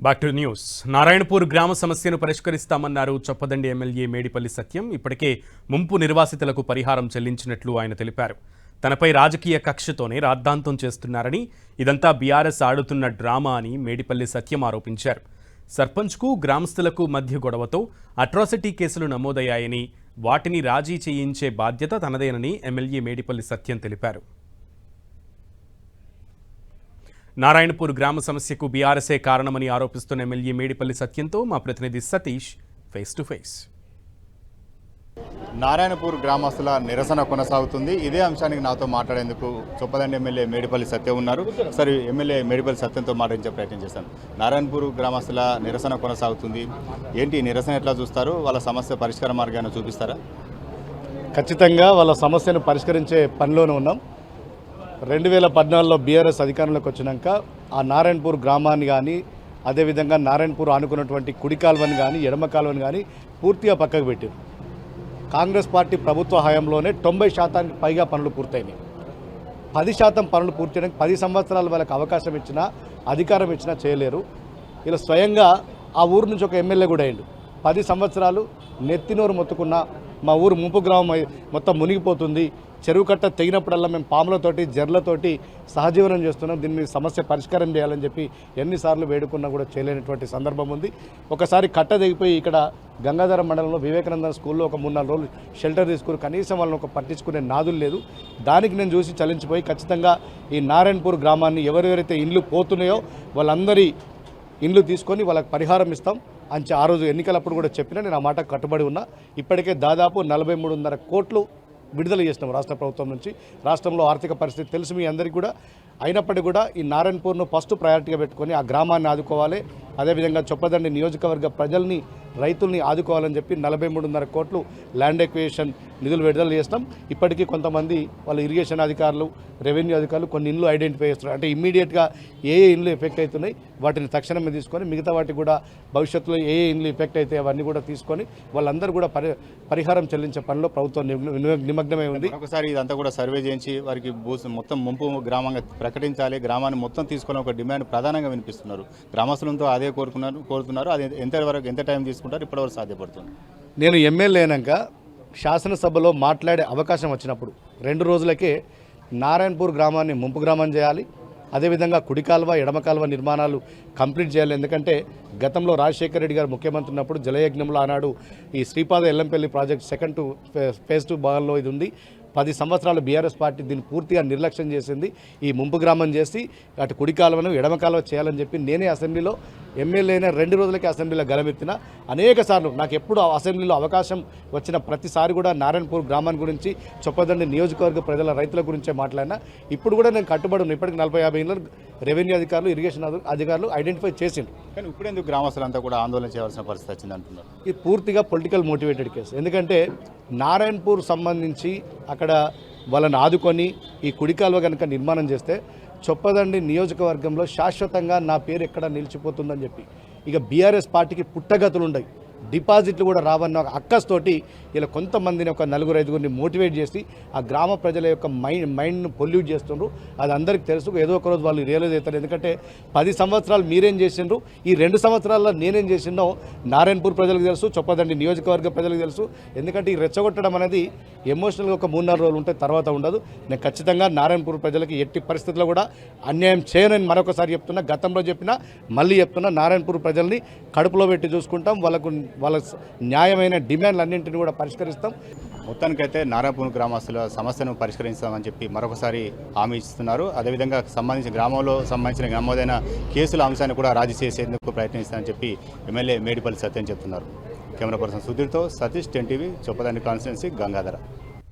Back to news. Narayanpur గ్రామ సమస్యను పరిష్కరిస్తామన్నారు Choppadandi MLA Medipalli సత్యం. ఇప్పటికే ముంపు నిర్వాసితులకు పరిహారం చెల్లించినట్లు ఆయన తెలిపారు. తనపై రాజకీయ కక్షతోనే రాద్ధాంతం చేస్తున్నారని, ఇదంతా బీఆర్ఎస్ ఆడుతున్న డ్రామా అని మేడిపల్లి సత్యం ఆరోపించారు. సర్పంచ్కు గ్రామస్తులకు మధ్య గొడవతో అట్రాసిటీ కేసులు నమోదయ్యాయని, వాటిని రాజీ చేయించే బాధ్యత తనదేనని ఎమ్మెల్యే మేడిపల్లి సత్యం తెలిపారు. నారాయణపూర్ గ్రామ సమస్యకు బీఆర్ఎస్ఏ కారణమని ఆరోపిస్తున్న ఎమ్మెల్యే మేడిపల్లి సత్యంతో మా ప్రతినిధి Satish face to face. Narayanpur గ్రామస్తుల నిరసన కొనసాగుతుంది. ఇదే అంశానికి నాతో మాట్లాడేందుకు చొప్పదండి ఎమ్మెల్యే మేడిపల్లి సత్యం ఉన్నారు. సరే, ఎమ్మెల్యే మేడిపల్లి సత్యంతో మాట్లాడించే ప్రయత్నం చేశాను. నారాయణపూర్ గ్రామస్తుల నిరసన కొనసాగుతుంది. ఏంటి నిరసన ఎట్లా చూస్తారు? వాళ్ళ సమస్య పరిష్కార మార్గాన్ని చూపిస్తారా? ఖచ్చితంగా వాళ్ళ సమస్యను పరిష్కరించే పనిలోనే ఉన్నాం. 2014లో బీఆర్ఎస్ అధికారంలోకి వచ్చినాక ఆ నారాయణపూర్ గ్రామాన్ని కానీ, అదేవిధంగా నారాయణపూర్ ఆనుకున్నటువంటి కుడి కాలువని కానీ, ఎడమ కాలువని కానీ పూర్తిగా పక్కకు పెట్టారు. కాంగ్రెస్ పార్టీ ప్రభుత్వ హయాంలోనే 90% పైగా పనులు పూర్తయినాయి. 10% పనులు పూర్తయినాక 10 సంవత్సరాలు వాళ్ళకి అవకాశం ఇచ్చినా, అధికారం ఇచ్చినా చేయలేరు. ఇలా స్వయంగా ఆ ఊరు నుంచి ఒక ఎమ్మెల్యే కూడా అయ్యిండు. 10 సంవత్సరాలు నెత్తినోరు మొత్తుకున్న మా ఊరు ముంపు గ్రామం మొత్తం మునిగిపోతుంది, చెరువు కట్ట తెగినప్పుడల్లా మేము పాములతోటి జర్లతోటి సహజీవనం చేస్తున్నాం, దీన్ని సమస్య పరిష్కారం చేయాలని చెప్పి ఎన్నిసార్లు వేడుకున్నా కూడా చేయలేనటువంటి సందర్భం ఉంది. ఒకసారి కట్ట తెగిపోయి ఇక్కడ గంగాధర మండలంలో వివేకానంద స్కూల్లో ఒక 3-4 రోజులు షెల్టర్ తీసుకుని కనీసం వాళ్ళని ఒక పట్టించుకునే నాదులు లేదు. దానికి నేను చూసి చలించిపోయి ఖచ్చితంగా ఈ నారాయణపూర్ గ్రామాన్ని ఎవరెవరైతే ఇండ్లు పోతున్నాయో వాళ్ళందరి ఇండ్లు తీసుకొని వాళ్ళకి పరిహారం ఇస్తాం అని ఆ రోజు ఎన్నికలప్పుడు కూడా చెప్పినా నేను ఆ మాట కట్టుబడి ఉన్నా. ఇప్పటికే దాదాపు 43.5 కోట్లు విడుదల చేసినాం రాష్ట్ర ప్రభుత్వం నుంచి. రాష్ట్రంలో ఆర్థిక పరిస్థితి తెలుసు మీ అందరికీ కూడా. అయినప్పటికీ కూడా ఈ నారాయణపూర్ను ఫస్ట్ ప్రయారిటీగా పెట్టుకొని ఆ గ్రామాన్ని ఆదుకోవాలి, అదేవిధంగా చొప్పదండి నియోజకవర్గ ప్రజల్ని, రైతుల్ని ఆదుకోవాలని చెప్పి 43.5 కోట్లు ల్యాండ్ ఎక్విజిషన్ నిధులు విడుదల చేస్తాం. ఇప్పటికీ కొంతమంది వాళ్ళు ఇరిగేషన్ అధికారులు, రెవెన్యూ అధికారులు కొన్ని ఇండ్లు ఐడెంటిఫై చేస్తున్నారు. అంటే ఇమ్మీడియట్గా ఏ ఇండ్లు ఎఫెక్ట్ అవుతున్నాయి వాటిని తక్షణమే తీసుకొని, మిగతా వాటికి కూడా భవిష్యత్తులో ఏ ఇండ్లు ఎఫెక్ట్ అయితే అవన్నీ కూడా తీసుకొని వాళ్ళందరూ కూడా పరిహారం చెల్లించే పనిలో ప్రభుత్వం నిమగ్నమై ఉంది. ఒకసారి ఇదంతా కూడా సర్వే చేయించి వారికి మొత్తం ముంపు గ్రామంగా ప్రకటించాలి, గ్రామాన్ని మొత్తం తీసుకొని ఒక డిమాండ్ ప్రధానంగా వినిపిస్తున్నారు. గ్రామస్తులతో అదే కోరుతున్నారు. అది ఎంత టైం తీసుకుంటారు? ఇప్పటివరకు సాధ్యపడుతుంది? నేను ఎమ్మెల్యే అయినాక శాసనసభలో మాట్లాడే అవకాశం వచ్చినప్పుడు 2 రోజులకే నారాయణపూర్ గ్రామాన్ని ముంపు గ్రామం చేయాలి, అదేవిధంగా కుడి కాలువ, ఎడమ కాలువ నిర్మాణాలు కంప్లీట్ చేయాలి. ఎందుకంటే గతంలో రాజశేఖర రెడ్డి గారు ముఖ్యమంత్రి ఉన్నప్పుడు జలయజ్ఞంలో ఆనాడు ఈ Sripada Yellampalli project second phase 2 భాగంలో ఇది ఉంది. 10 సంవత్సరాలు బీఆర్ఎస్ పార్టీ దీన్ని పూర్తిగా నిర్లక్ష్యం చేసింది. ఈ ముంపు గ్రామం చేసి అటు కుడి కాలువను ఎడమ కాలువ చేయాలని చెప్పి నేనే అసెంబ్లీలో ఎమ్మెల్యే అయిన 2 రోజులకే అసెంబ్లీలో గలమెత్తిన. అనేక సార్లు నాకు ఎప్పుడు అసెంబ్లీలో అవకాశం వచ్చిన ప్రతిసారి కూడా నారాయణపూర్ గ్రామాన్ని గురించి, చొప్పదండి నియోజకవర్గ ప్రజల రైతుల గురించే మాట్లాడినా. ఇప్పుడు కూడా నేను కట్టుబడి ఉన్న ఇప్పటికి 40-50 ఇళ్ళు రెవెన్యూ అధికారులు, ఇరిగేషన్ అధికారులు ఐడెంటిఫై చేసిండు. కానీ ఇప్పుడు ఎందుకు గ్రామస్తులంతా కూడా ఆందోళన చేయాల్సిన పరిస్థితి వచ్చింది అంటున్నారు? ఇది పూర్తిగా పొలిటికల్ మోటివేటెడ్ కేసు. ఎందుకంటే నారాయణపూర్ సంబంధించి అక్కడ వాళ్ళని ఆదుకొని ఈ కుడి కాలువ కనుక నిర్మాణం చేస్తే చొప్పదండి నియోజకవర్గంలో శాశ్వతంగా నా పేరు ఎక్కడ నిలిచిపోతుందని చెప్పి ఇక బీఆర్ఎస్ పార్టీకి పుట్టగతులు ఉండవు, డిపాజిట్లు కూడా రావన్న అక్కస్తోటి ఇలా కొంతమందిని ఒక 4-5 మోటివేట్ చేసి ఆ గ్రామ ప్రజల యొక్క మైండ్ను పొల్యూట్ చేస్తుండ్రు. అది అందరికీ తెలుసు. ఏదో ఒక రోజు వాళ్ళు రియలైజ్ అవుతారు. ఎందుకంటే 10 సంవత్సరాలు మీరేం చేసిండ్రు, ఈ 2 సంవత్సరాల్లో నేనేం చేసినో నారాయణపూర్ ప్రజలకు తెలుసు, చొప్పదండి నియోజకవర్గ ప్రజలకు తెలుసు. ఎందుకంటే ఈ రెచ్చగొట్టడం అనేది ఎమోషనల్గా ఒక 3-4 రోజులు ఉంటే తర్వాత ఉండదు. నేను ఖచ్చితంగా నారాయణపూర్ ప్రజలకి ఎట్టి పరిస్థితుల్లో కూడా అన్యాయం చేయనని మరొకసారి చెప్తున్నా. గతంలో చెప్పినా మళ్ళీ చెప్తున్నా, నారాయణపూర్ ప్రజల్ని కడుపులో పెట్టి చూసుకుంటాం. వాళ్ళ న్యాయమైన డిమాండ్లన్నింటినీ కూడా పరిష్కరిస్తాం. మొత్తానికైతే నారాయణపూర్ గ్రామస్తుల సమస్యను పరిష్కరిస్తామని చెప్పి మరొకసారి హామీ ఇస్తున్నారు. అదేవిధంగా గ్రామంలో సంబంధించిన నమోదైన కేసుల అంశాన్ని కూడా రాజీ చేసేందుకు ప్రయత్నిస్తామని చెప్పి ఎమ్మెల్యే మేడిపల్లి సత్యం చెప్తున్నారు. కెమెరా పర్సన్ సుధీర్తో సతీష్, 10 టీవీ, చొప్పదండి కాన్స్టిట్యున్సీ, గంగాధర.